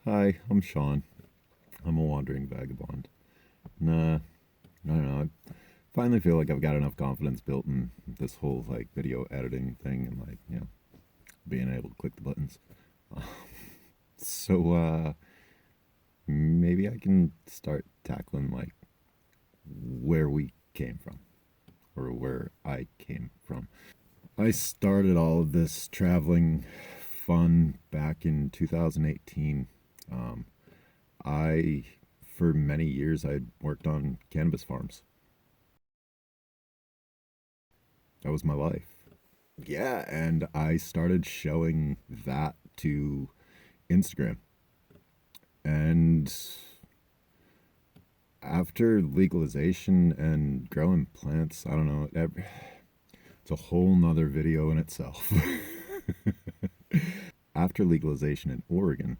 Hi, I'm Sean. I'm a wandering vagabond. Nah, I don't know. I finally feel like I've got enough confidence built in this whole video editing thing and being able to click the buttons. So maybe I can start tackling where we came from, or where I came from. I started all of this traveling fun back in 2018. For many years, I'd worked on cannabis farms. That was my life. Yeah, and I started showing that to Instagram. And after legalization and growing plants, I don't know, it's a whole nother video in itself. After legalization in Oregon,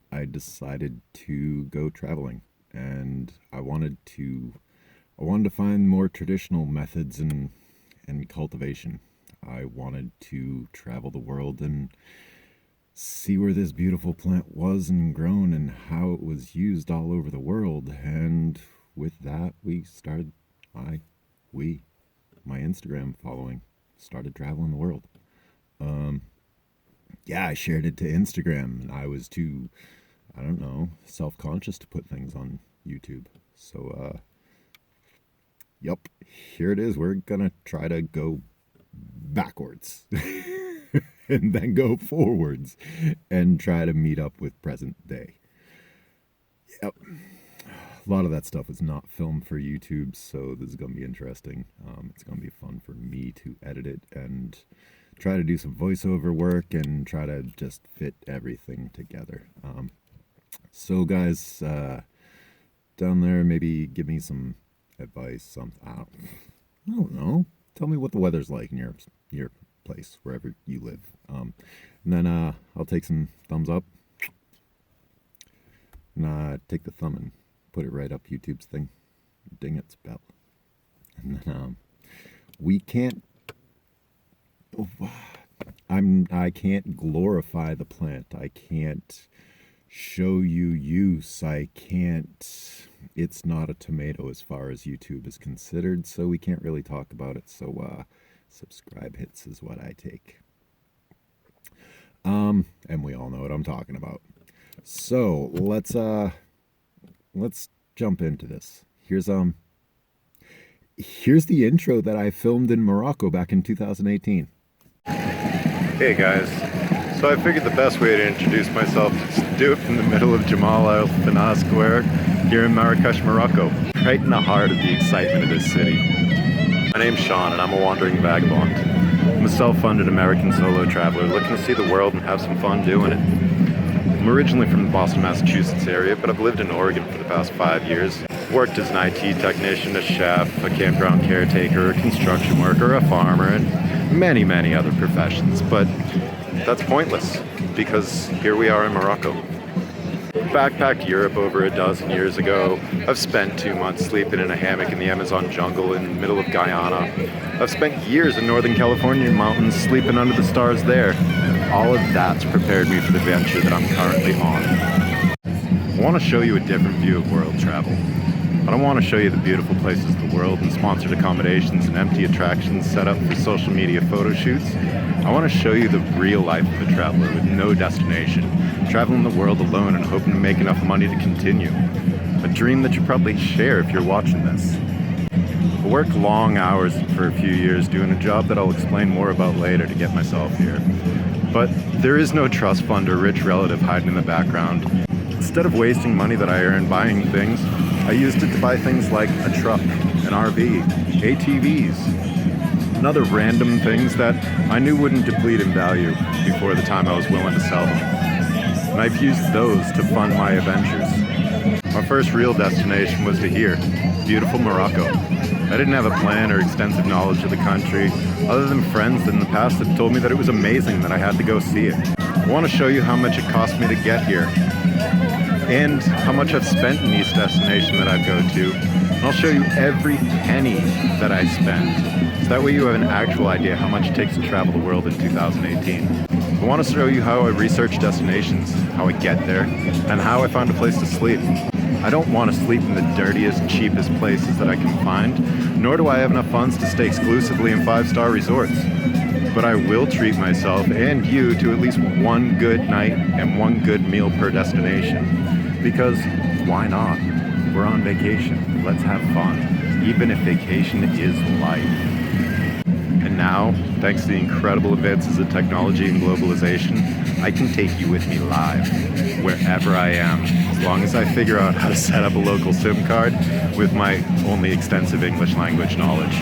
I decided to go traveling, and I wanted to find more traditional methods and cultivation. I wanted to travel the world and see where this beautiful plant was and grown and how it was used all over the world. And with that, my Instagram following started traveling the world. I shared it to Instagram, and I was too, I don't know, self-conscious to put things on YouTube. So, yep, here it is. We're gonna try to go backwards and then go forwards and try to meet up with present day. Yep. A lot of that stuff was not filmed for YouTube, so this is going to be interesting. It's going to be fun for me to edit it and try to do some voiceover work and try to just fit everything together. So guys, down there, maybe give me some advice. I don't know. Tell me what the weather's like in your place, wherever you live. And then I'll take some thumbs up and take the thumb and put it right up YouTube's thing. Ding its bell. And then we can't. I can't glorify the plant. I can't show you use. I can't. It's not a tomato as far as YouTube is considered, so we can't really talk about it. So subscribe hits is what I take. And we all know what I'm talking about. So let's jump into this. Here's the intro that I filmed in Morocco back in 2018. Hey guys, so I figured the best way to introduce myself is to do it from the middle of Jamal Al Fana Square here in Marrakesh, Morocco, right in the heart of the excitement of this city. My name's Sean and I'm a wandering vagabond. I'm a self-funded American solo traveler looking to see the world and have some fun doing it. I'm originally from the Boston, Massachusetts area, but I've lived in Oregon for the past 5 years. Worked as an IT technician, a chef, a campground caretaker, a construction worker, a farmer, and many, many other professions. But that's pointless, because here we are in Morocco. Backpacked Europe over a dozen years ago. I've spent 2 months sleeping in a hammock in the Amazon jungle in the middle of Guyana. I've spent years in Northern California mountains sleeping under the stars there. All of that's prepared me for the venture that I'm currently on. I want to show you a different view of world travel. I don't want to show you the beautiful places of the world and sponsored accommodations and empty attractions set up for social media photo shoots. I want to show you the real life of a traveler with no destination, traveling the world alone and hoping to make enough money to continue. A dream that you probably share if you're watching this. I worked long hours for a few years doing a job that I'll explain more about later to get myself here. But there is no trust fund or rich relative hiding in the background. Instead of wasting money that I earned buying things, I used it to buy things like a truck, an RV, ATVs, and other random things that I knew wouldn't deplete in value before the time I was willing to sell them. And I've used those to fund my adventures. My first real destination was to here, beautiful Morocco. I didn't have a plan or extensive knowledge of the country, other than friends that in the past had told me that it was amazing that I had to go see it. I want to show you how much it cost me to get here, and how much I've spent in each destination that I go to. And I'll show you every penny that I spend, so that way you have an actual idea how much it takes to travel the world in 2018. I want to show you how I research destinations, how I get there, and how I find a place to sleep. I don't want to sleep in the dirtiest, cheapest places that I can find, nor do I have enough funds to stay exclusively in 5-star resorts. But I will treat myself and you to at least one good night and one good meal per destination. Because why not? We're on vacation. Let's have fun, even if vacation is life. And now, thanks to the incredible advances of technology and globalization, I can take you with me live, wherever I am, as long as I figure out how to set up a local SIM card with my only extensive English language knowledge.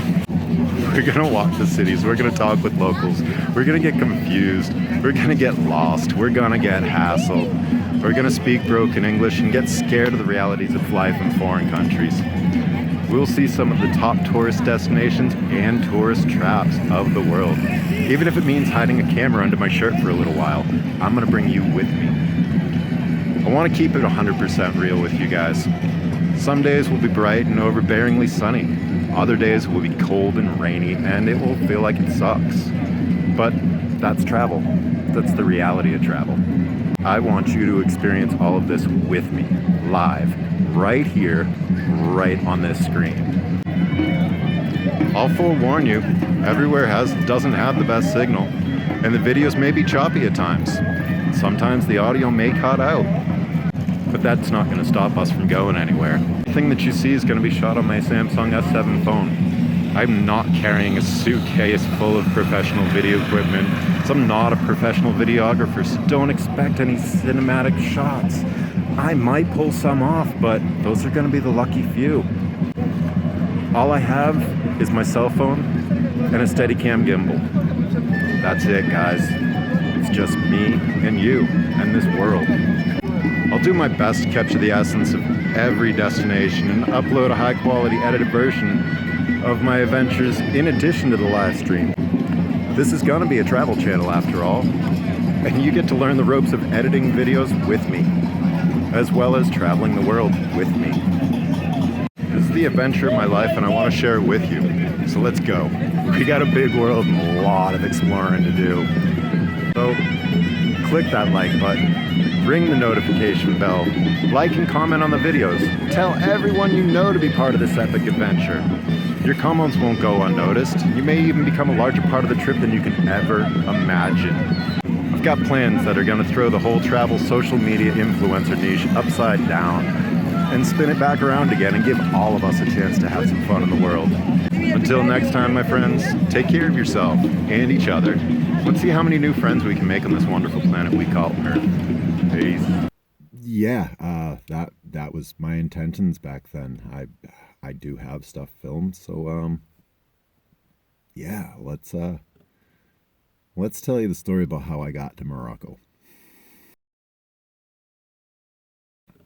We're gonna walk the cities, we're gonna talk with locals, we're gonna get confused, we're gonna get lost, we're gonna get hassled, we're gonna speak broken English and get scared of the realities of life in foreign countries. We'll see some of the top tourist destinations and tourist traps of the world. Even if it means hiding a camera under my shirt for a little while, I'm gonna bring you with me. I wanna keep it 100% real with you guys. Some days will be bright and overbearingly sunny. Other days will be cold and rainy and it will feel like it sucks. But that's travel. That's the reality of travel. I want you to experience all of this with me, live, right here, right on this screen. I'll forewarn you, everywhere doesn't have the best signal, and the videos may be choppy at times. Sometimes the audio may cut out, but that's not going to stop us from going anywhere. Everything that you see is going to be shot on my Samsung S7 phone. I'm not carrying a suitcase full of professional video equipment, so I'm not a professional videographer, so don't expect any cinematic shots. I might pull some off, but those are going to be the lucky few. All I have is my cell phone and a Steadicam gimbal. That's it, guys. It's just me and you and this world. I'll do my best to capture the essence of every destination and upload a high-quality edited version of my adventures in addition to the live stream. This is gonna be a travel channel after all, and you get to learn the ropes of editing videos with me, as well as traveling the world with me. This is the adventure of my life and I want to share it with you, so let's go. We got a big world and a lot of exploring to do. So click that like button, ring the notification bell, like and comment on the videos, tell everyone you know to be part of this epic adventure. Your comments won't go unnoticed. You may even become a larger part of the trip than you can ever imagine. I've got plans that are going to throw the whole travel social media influencer niche upside down and spin it back around again and give all of us a chance to have some fun in the world. Until next time, my friends, take care of yourself and each other. Let's see how many new friends we can make on this wonderful planet we call Earth. Peace. Yeah, that was my intentions back then. I do have stuff filmed, so yeah, let's tell you the story about how I got to Morocco.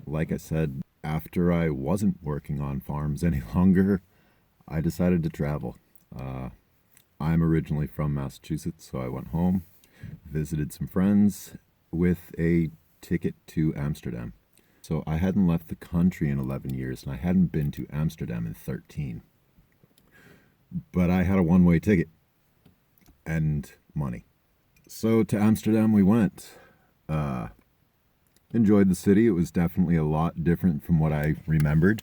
Like I said, after I wasn't working on farms any longer, I decided to travel. I'm originally from Massachusetts, so I went home, visited some friends with a ticket to Amsterdam. So I hadn't left the country in 11 years, and I hadn't been to Amsterdam in 13. But I had a one-way ticket and money. So to Amsterdam we went. Enjoyed the city. It was definitely a lot different from what I remembered.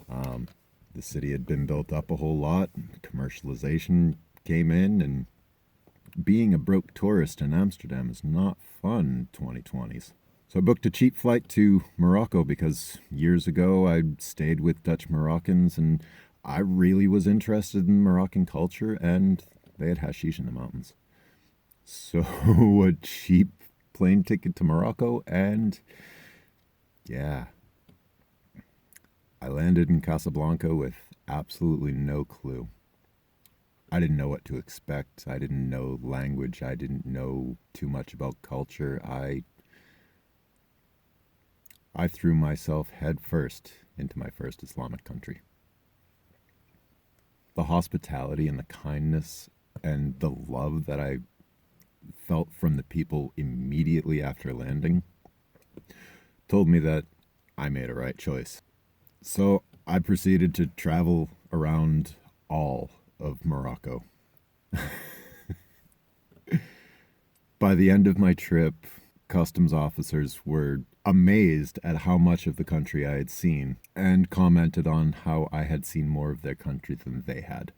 The city had been built up a whole lot. Commercialization came in, and being a broke tourist in Amsterdam is not fun in 2020s. So I booked a cheap flight to Morocco because years ago I stayed with Dutch Moroccans and I really was interested in Moroccan culture, and they had hashish in the mountains. So a cheap plane ticket to Morocco, and yeah, I landed in Casablanca with absolutely no clue. I didn't know what to expect. I didn't know language. I didn't know too much about culture. I threw myself head first into my first Islamic country. The hospitality and the kindness and the love that I felt from the people immediately after landing told me that I made a right choice. So I proceeded to travel around all of Morocco. By the end of my trip, customs officers were amazed at how much of the country I had seen and commented on how I had seen more of their country than they had.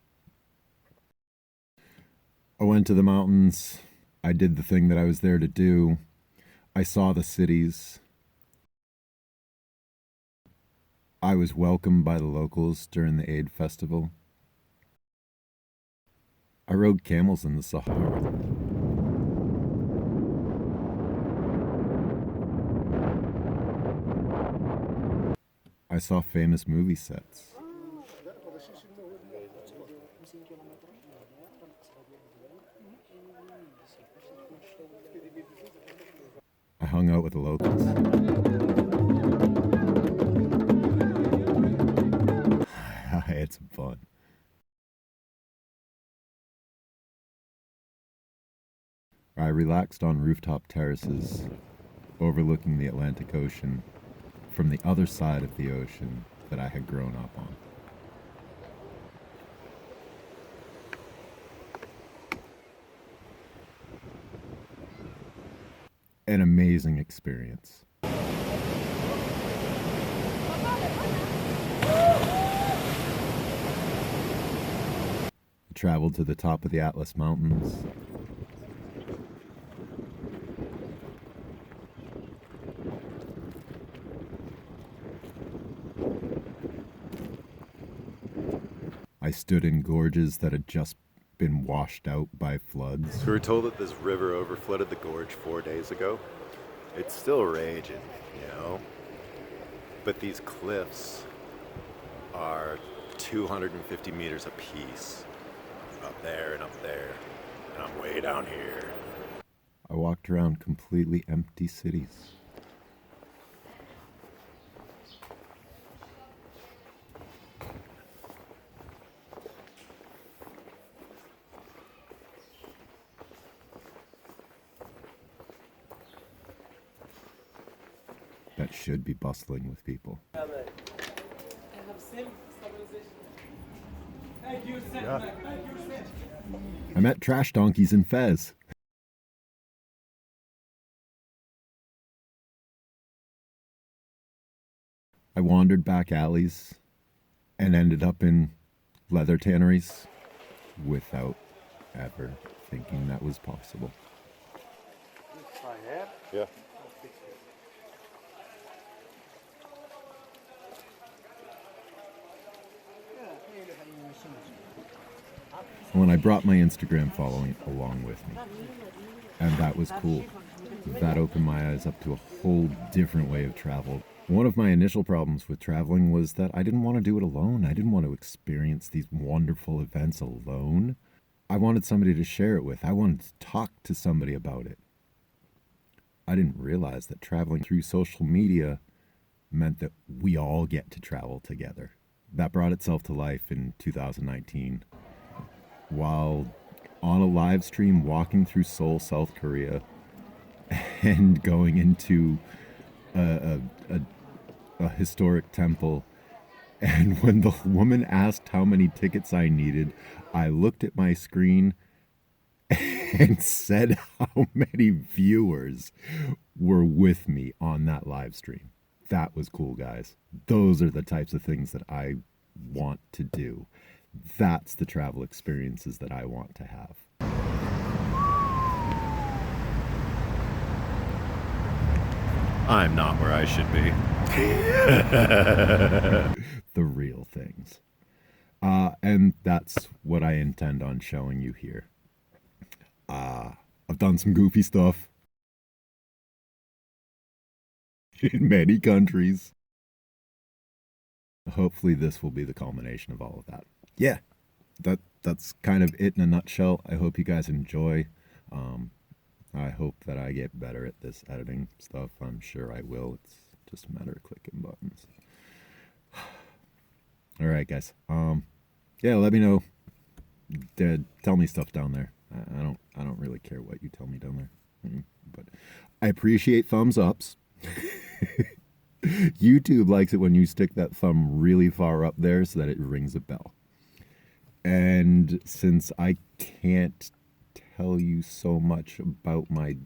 I went to the mountains. I did the thing that I was there to do. I saw the cities. I was welcomed by the locals during the Eid festival. I rode camels in the Sahara. I saw famous movie sets. I hung out with the locals. I had some fun. I relaxed on rooftop terraces overlooking the Atlantic Ocean from the other side of the ocean that I had grown up on. An amazing experience. I traveled to the top of the Atlas Mountains. I stood in gorges that had just been washed out by floods. So we were told that this river overflooded the gorge 4 days ago. It's still raging, you know? But these cliffs are 250 meters apiece. Up there and up there. And I'm way down here. I walked around completely empty cities. That should be bustling with people. I met trash donkeys in Fez. I wandered back alleys and ended up in leather tanneries without ever thinking that was possible. Yeah. When I brought my Instagram following along with me, and that was cool. That opened my eyes up to a whole different way of travel. One of my initial problems with traveling was that I didn't want to do it alone. I didn't want to experience these wonderful events alone. I wanted somebody to share it with. I wanted to talk to somebody about it. I didn't realize that traveling through social media meant that we all get to travel together. That brought itself to life in 2019. While on a live stream walking through Seoul, South Korea, and going into a historic temple. And when the woman asked how many tickets I needed, I looked at my screen and said how many viewers were with me on that live stream. That was cool, guys. Those are the types of things that I want to do. That's the travel experiences that I want to have. I'm not where I should be. The real things. And that's what I intend on showing you here. I've done some goofy stuff in many countries. Hopefully this will be the culmination of all of that. Yeah, that's kind of it in a nutshell. I hope you guys enjoy. I hope that I get better at this editing stuff. I'm sure I will. It's just a matter of clicking buttons. All right, guys. Yeah, let me know. Tell me stuff down there. I don't really care what you tell me down there. But I appreciate thumbs ups. YouTube likes it when you stick that thumb really far up there so that it rings a bell. And since I can't tell you so much about my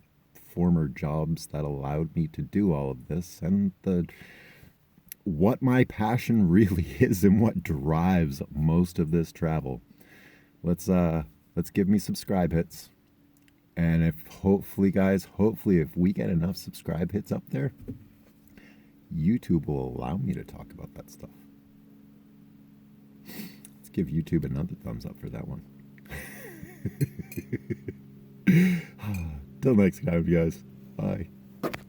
former jobs that allowed me to do all of this, and what my passion really is and what drives most of this travel. Let's give me subscribe hits. And if hopefully if we get enough subscribe hits up there, YouTube will allow me to talk about that stuff. Let's give YouTube another thumbs up for that one. Till next time, guys. Bye.